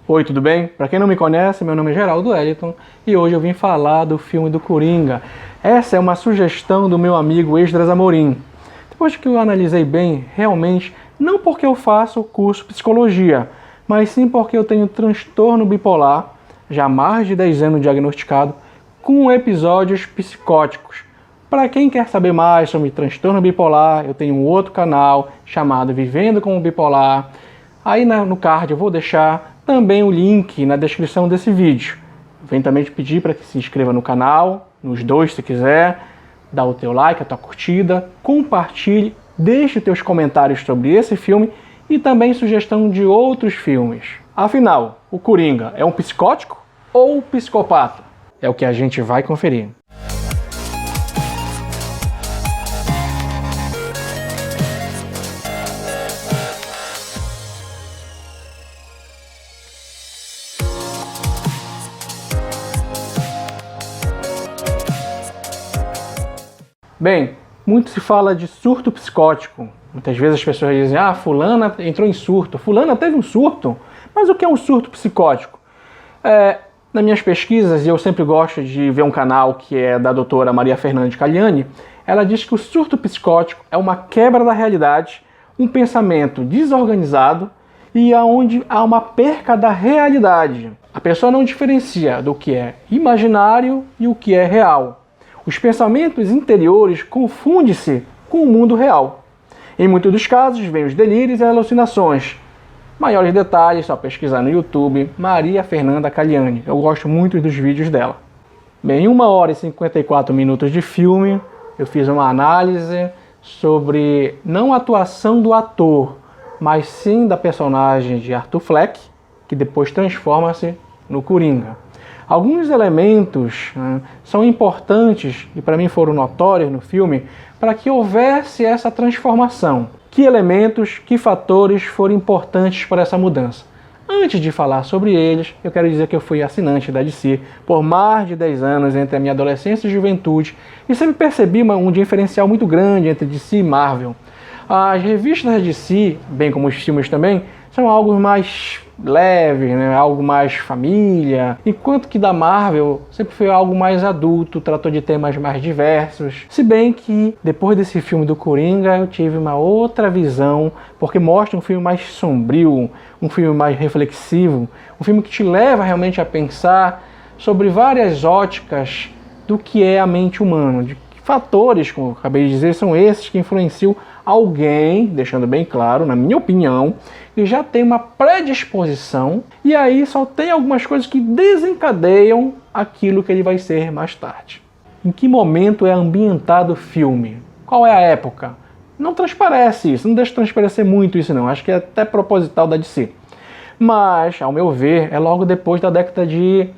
Oi, tudo bem? Para quem não me conhece, meu nome é Geraldo Wellington e hoje eu vim falar do filme do Coringa. Essa é uma sugestão do meu amigo Esdras Amorim. Depois que eu analisei bem, realmente, não porque eu faço o curso de psicologia, mas sim porque eu tenho transtorno bipolar, já há mais de 10 anos diagnosticado, com episódios psicóticos. Para quem quer saber mais sobre transtorno bipolar, eu tenho um outro canal chamado Vivendo com o Bipolar. Aí no card eu vou deixar também o link na descrição desse vídeo. Venho também te pedir para que se inscreva no canal, nos dois se quiser, dá o teu like, a tua curtida, compartilhe, deixe teus comentários sobre esse filme e também sugestão de outros filmes. Afinal, o Coringa é um psicótico ou psicopata? É o que a gente vai conferir. Bem, muito se fala de surto psicótico. Muitas vezes as pessoas dizem, fulana entrou em surto, fulana teve um surto. Mas o que é um surto psicótico? Nas minhas pesquisas, e eu sempre gosto de ver um canal que é da doutora Maria Fernanda Caliani, ela diz que o surto psicótico é uma quebra da realidade, um pensamento desorganizado e onde há uma perca da realidade. A pessoa não diferencia do que é imaginário e o que é real. Os pensamentos interiores confundem-se com o mundo real. Em muitos dos casos, vêm os delírios e alucinações. Maiores detalhes, só pesquisar no YouTube, Maria Fernanda Caliani. Eu gosto muito dos vídeos dela. Bem, em 1 hora e 54 minutos de filme, eu fiz uma análise sobre não a atuação do ator, mas sim da personagem de Arthur Fleck, que depois transforma-se no Coringa. Alguns elementos são importantes e para mim foram notórios no filme para que houvesse essa transformação. Que elementos, que fatores foram importantes para essa mudança? Antes de falar sobre eles, eu quero dizer que eu fui assinante da DC por mais de 10 anos entre a minha adolescência e juventude e sempre percebi um diferencial muito grande entre DC e Marvel. As revistas da DC, bem como os filmes também, são algo mais leve, algo mais família, enquanto que da Marvel sempre foi algo mais adulto, tratou de temas mais diversos. Se bem que depois desse filme do Coringa eu tive uma outra visão, porque mostra um filme mais sombrio, um filme mais reflexivo, um filme que te leva realmente a pensar sobre várias óticas do que é a mente humana, de que fatores, como eu acabei de dizer, são esses que influenciam alguém, deixando bem claro, na minha opinião, que já tem uma predisposição e aí só tem algumas coisas que desencadeiam aquilo que ele vai ser mais tarde. Em que momento é ambientado o filme? Qual é a época? Não transparece isso, não deixa transparecer muito isso não, acho que é até proposital da DC. Mas, ao meu ver, é logo depois da década de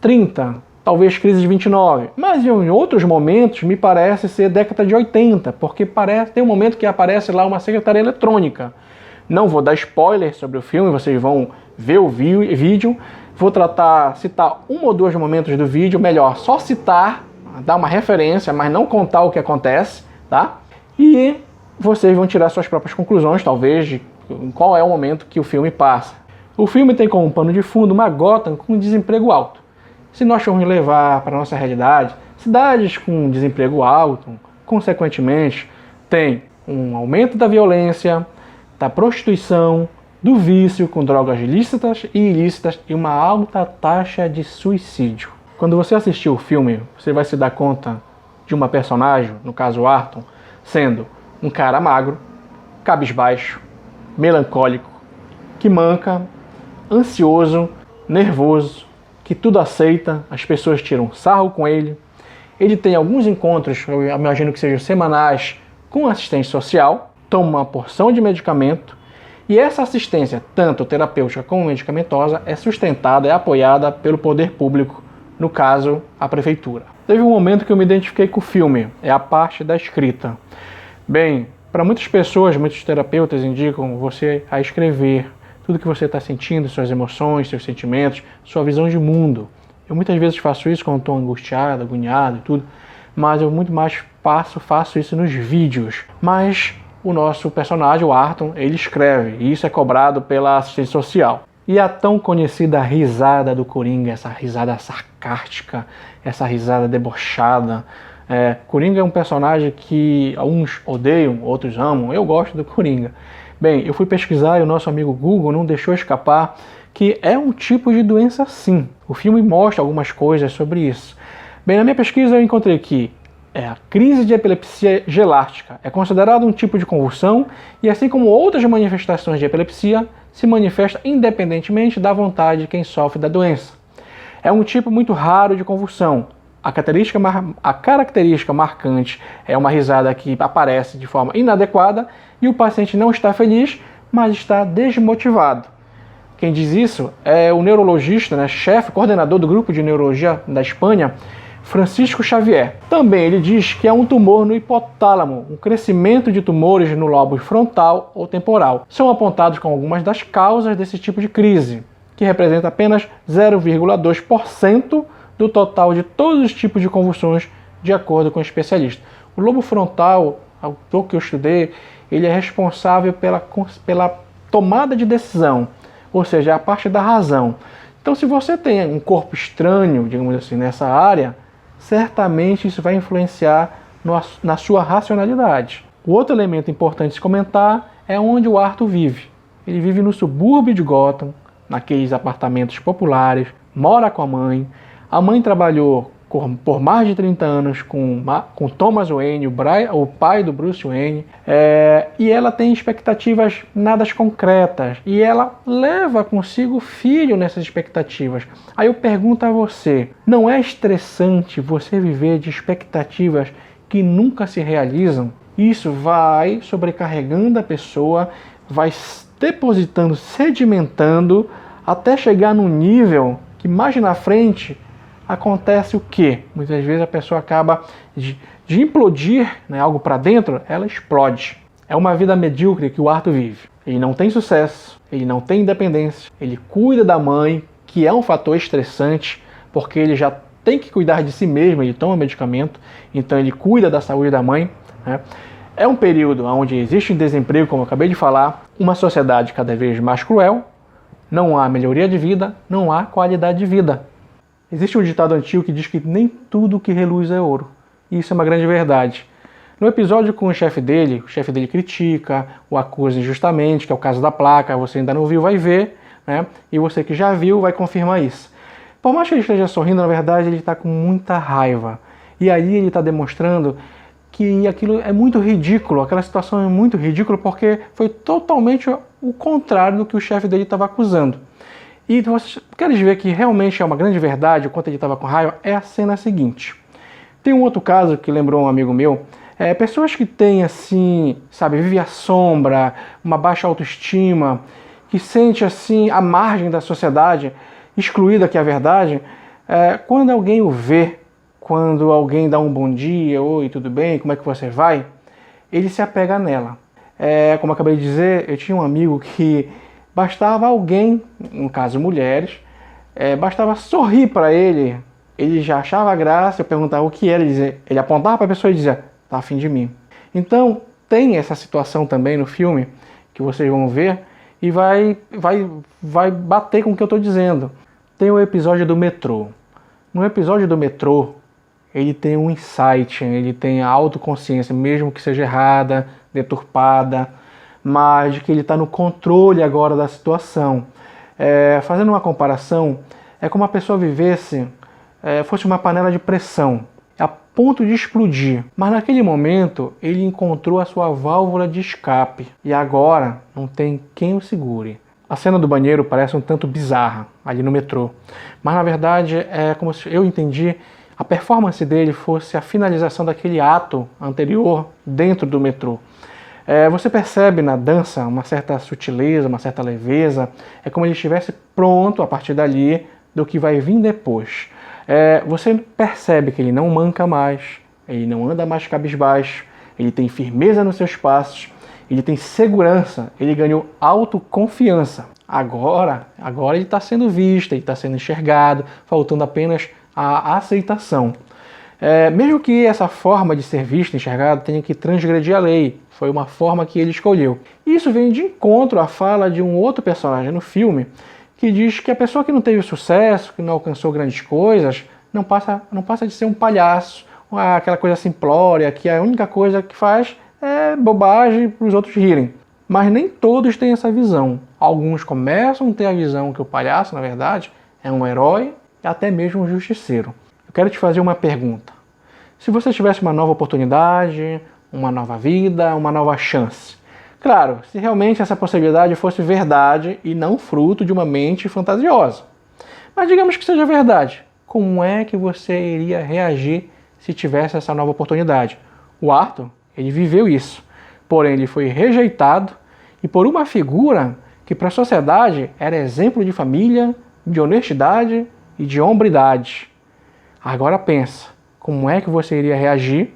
30, talvez crise de 29, mas em outros momentos me parece ser década de 80, porque tem um momento que aparece lá uma secretária eletrônica. Não vou dar spoiler sobre o filme, vocês vão ver o vídeo, vou citar 1 ou 2 momentos do vídeo, melhor, só citar, dar uma referência, mas não contar o que acontece, tá? E vocês vão tirar suas próprias conclusões, talvez, de qual é o momento que o filme passa. O filme tem como pano de fundo uma Gotham com desemprego alto. Se nós formos levar para a nossa realidade, cidades com desemprego alto, consequentemente, tem um aumento da violência, da prostituição, do vício com drogas lícitas e ilícitas e uma alta taxa de suicídio. Quando você assistir o filme, você vai se dar conta de uma personagem, no caso Arthur, sendo um cara magro, cabisbaixo, melancólico, que manca, ansioso, nervoso, que tudo aceita, as pessoas tiram sarro com ele. Ele tem alguns encontros, eu imagino que sejam semanais, com assistente social, toma uma porção de medicamento, e essa assistência, tanto terapêutica como medicamentosa, é sustentada, é apoiada pelo poder público, no caso, a prefeitura. Teve um momento que eu me identifiquei com o filme, é a parte da escrita. Bem, para muitas pessoas, muitos terapeutas indicam você a escrever tudo que você está sentindo, suas emoções, seus sentimentos, sua visão de mundo. Eu muitas vezes faço isso quando estou angustiado, agoniado e tudo, mas eu muito mais faço isso nos vídeos. Mas o nosso personagem, o Arthur, ele escreve, e isso é cobrado pela assistente social. E a tão conhecida risada do Coringa, essa risada sarcástica, essa risada debochada. Coringa é um personagem que uns odeiam, outros amam. Eu gosto do Coringa. Bem, eu fui pesquisar e o nosso amigo Google não deixou escapar que é um tipo de doença sim. O filme mostra algumas coisas sobre isso. Bem, na minha pesquisa eu encontrei que a crise de epilepsia gelástica é considerada um tipo de convulsão e, assim como outras manifestações de epilepsia, se manifesta independentemente da vontade de quem sofre da doença. É um tipo muito raro de convulsão. A característica marcante é uma risada que aparece de forma inadequada e o paciente não está feliz, mas está desmotivado. Quem diz isso é o neurologista, chefe, coordenador do grupo de neurologia da Espanha, Francisco Xavier. Também ele diz que é um tumor no hipotálamo, um crescimento de tumores no lobo frontal ou temporal. São apontados como algumas das causas desse tipo de crise, que representa apenas 0,2% do total de todos os tipos de convulsões, de acordo com o especialista. O lobo frontal, o que eu estudei, ele é responsável pela tomada de decisão, ou seja, a parte da razão. Então, se você tem um corpo estranho, digamos assim, nessa área, certamente isso vai influenciar na sua racionalidade. O outro elemento importante de se comentar é onde o Arthur vive. Ele vive no subúrbio de Gotham, naqueles apartamentos populares, mora com a mãe. A mãe trabalhou por mais de 30 anos com Thomas Wayne, o pai do Bruce Wayne, e ela tem expectativas nada concretas, e ela leva consigo o filho nessas expectativas. Aí eu pergunto a você, não é estressante você viver de expectativas que nunca se realizam? Isso vai sobrecarregando a pessoa, vai depositando, sedimentando, até chegar num nível que mais na frente acontece o quê? Muitas vezes a pessoa acaba de implodir, algo para dentro, ela explode. É uma vida medíocre que o Arthur vive. Ele não tem sucesso, ele não tem independência, ele cuida da mãe, que é um fator estressante, porque ele já tem que cuidar de si mesmo, ele toma medicamento, então ele cuida da saúde da mãe. É um período onde existe um desemprego, como eu acabei de falar, uma sociedade cada vez mais cruel, não há melhoria de vida, não há qualidade de vida. Existe um ditado antigo que diz que nem tudo que reluz é ouro. E isso é uma grande verdade. No episódio com o chefe dele critica, o acusa injustamente, que é o caso da placa, você ainda não viu, vai ver, e você que já viu vai confirmar isso. Por mais que ele esteja sorrindo, na verdade ele está com muita raiva. E aí ele está demonstrando que aquilo é muito ridículo, aquela situação é muito ridícula porque foi totalmente o contrário do que o chefe dele estava acusando. E vocês querem ver que realmente é uma grande verdade, o quanto ele estava com raiva, é a cena seguinte. Tem um outro caso que lembrou um amigo meu, pessoas que têm assim, vive à sombra, uma baixa autoestima, que sente assim à margem da sociedade, excluída que é a verdade, quando alguém o vê, quando alguém dá um bom dia, oi, tudo bem, como é que você vai? Ele se apega nela. Como eu acabei de dizer, eu tinha um amigo que bastava alguém, no caso mulheres, bastava sorrir para ele, ele já achava graça, eu perguntava o que era, ele apontava para a pessoa e dizia, tá afim de mim. Então tem essa situação também no filme, que vocês vão ver, e vai bater com o que eu estou dizendo. Tem o episódio do metrô. No episódio do metrô, ele tem um insight, ele tem a autoconsciência, mesmo que seja errada, deturpada, mas de que ele está no controle agora da situação. Fazendo uma comparação, é como a pessoa vivesse, fosse uma panela de pressão, a ponto de explodir. Mas naquele momento, ele encontrou a sua válvula de escape, e agora não tem quem o segure. A cena do banheiro parece um tanto bizarra, ali no metrô, mas na verdade é como se eu entendi, a performance dele fosse a finalização daquele ato anterior dentro do metrô. Você percebe na dança uma certa sutileza, uma certa leveza, é como ele estivesse pronto a partir dali do que vai vir depois. Você percebe que ele não manca mais, ele não anda mais cabisbaixo, ele tem firmeza nos seus passos, ele tem segurança, ele ganhou autoconfiança. Agora ele está sendo visto, ele está sendo enxergado, faltando apenas a aceitação. Mesmo que essa forma de ser visto, enxergado, tenha que transgredir a lei, foi uma forma que ele escolheu. Isso vem de encontro à fala de um outro personagem no filme, que diz que a pessoa que não teve sucesso, que não alcançou grandes coisas, não passa de ser um palhaço, aquela coisa simplória, que a única coisa que faz é bobagem para os outros rirem. Mas nem todos têm essa visão. Alguns começam a ter a visão que o palhaço, na verdade, é um herói e até mesmo um justiceiro. Eu quero te fazer uma pergunta. Se você tivesse uma nova oportunidade, uma nova vida, uma nova chance, claro, se realmente essa possibilidade fosse verdade e não fruto de uma mente fantasiosa. Mas digamos que seja verdade. Como é que você iria reagir se tivesse essa nova oportunidade? O Arthur, ele viveu isso. Porém, ele foi rejeitado e por uma figura que para a sociedade era exemplo de família, de honestidade e de hombridade. Agora pensa, como é que você iria reagir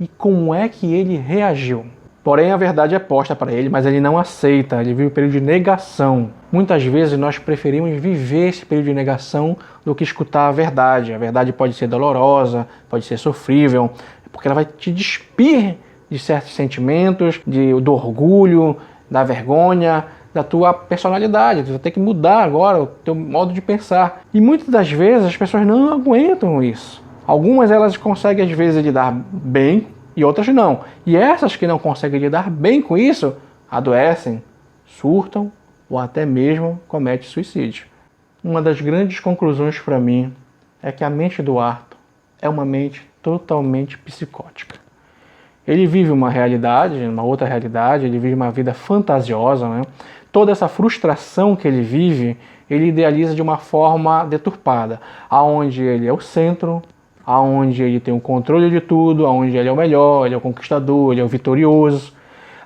e como é que ele reagiu? Porém, a verdade é posta para ele, mas ele não aceita, ele vive um período de negação. Muitas vezes nós preferimos viver esse período de negação do que escutar a verdade. A verdade pode ser dolorosa, pode ser sofrível, porque ela vai te despir de certos sentimentos, do orgulho, da vergonha, da tua personalidade. Tu vai ter que mudar agora o teu modo de pensar. E muitas das vezes as pessoas não aguentam isso. Algumas elas conseguem às vezes lidar bem e outras não. E essas que não conseguem lidar bem com isso, adoecem, surtam ou até mesmo cometem suicídio. Uma das grandes conclusões para mim é que a mente do Arthur é uma mente totalmente psicótica. Ele vive uma realidade, uma outra realidade, ele vive uma vida fantasiosa, né? Toda essa frustração que ele vive, ele idealiza de uma forma deturpada, aonde ele é o centro, aonde ele tem o controle de tudo, aonde ele é o melhor, ele é o conquistador, ele é o vitorioso.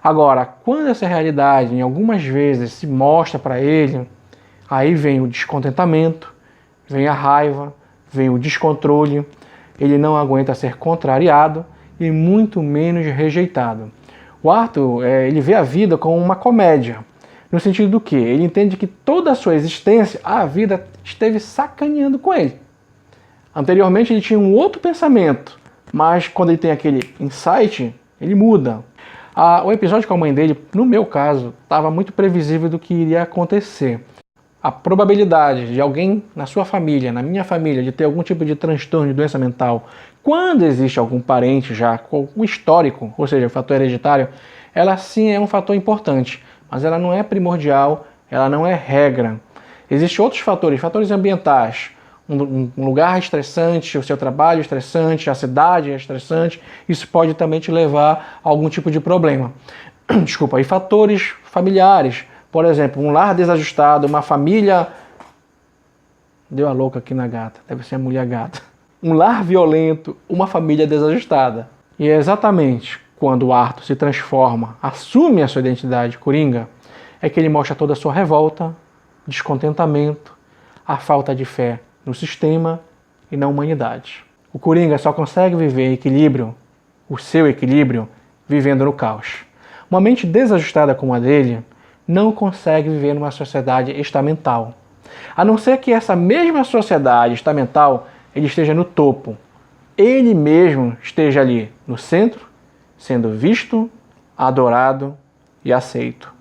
Agora, quando essa realidade, em algumas vezes, se mostra para ele, aí vem o descontentamento, vem a raiva, vem o descontrole, ele não aguenta ser contrariado e muito menos rejeitado. O Arthur, ele vê a vida como uma comédia, no sentido do quê? Ele entende que toda a sua existência, a vida esteve sacaneando com ele. Anteriormente ele tinha um outro pensamento, mas quando ele tem aquele insight, ele muda. O episódio com a mãe dele, no meu caso, estava muito previsível do que iria acontecer. A probabilidade de alguém na sua família, na minha família, de ter algum tipo de transtorno de doença mental, quando existe algum parente já com um histórico, ou seja, o fator hereditário, ela sim é um fator importante, mas ela não é primordial, ela não é regra. Existem outros fatores ambientais, um lugar estressante, o seu trabalho estressante, a cidade é estressante, isso pode também te levar a algum tipo de problema. Desculpa, e fatores familiares, por exemplo, um lar desajustado, uma família... Deu a louca aqui na gata, deve ser a mulher gata. Um lar violento, uma família desajustada. E é exatamente quando o Arthur se transforma, assume a sua identidade coringa, é que ele mostra toda a sua revolta, descontentamento, a falta de fé no sistema e na humanidade. O Coringa só consegue viver equilíbrio, o seu equilíbrio, vivendo no caos. Uma mente desajustada como a dele não consegue viver numa sociedade estamental. A não ser que essa mesma sociedade estamental ele esteja no topo. Ele mesmo esteja ali no centro, sendo visto, adorado e aceito.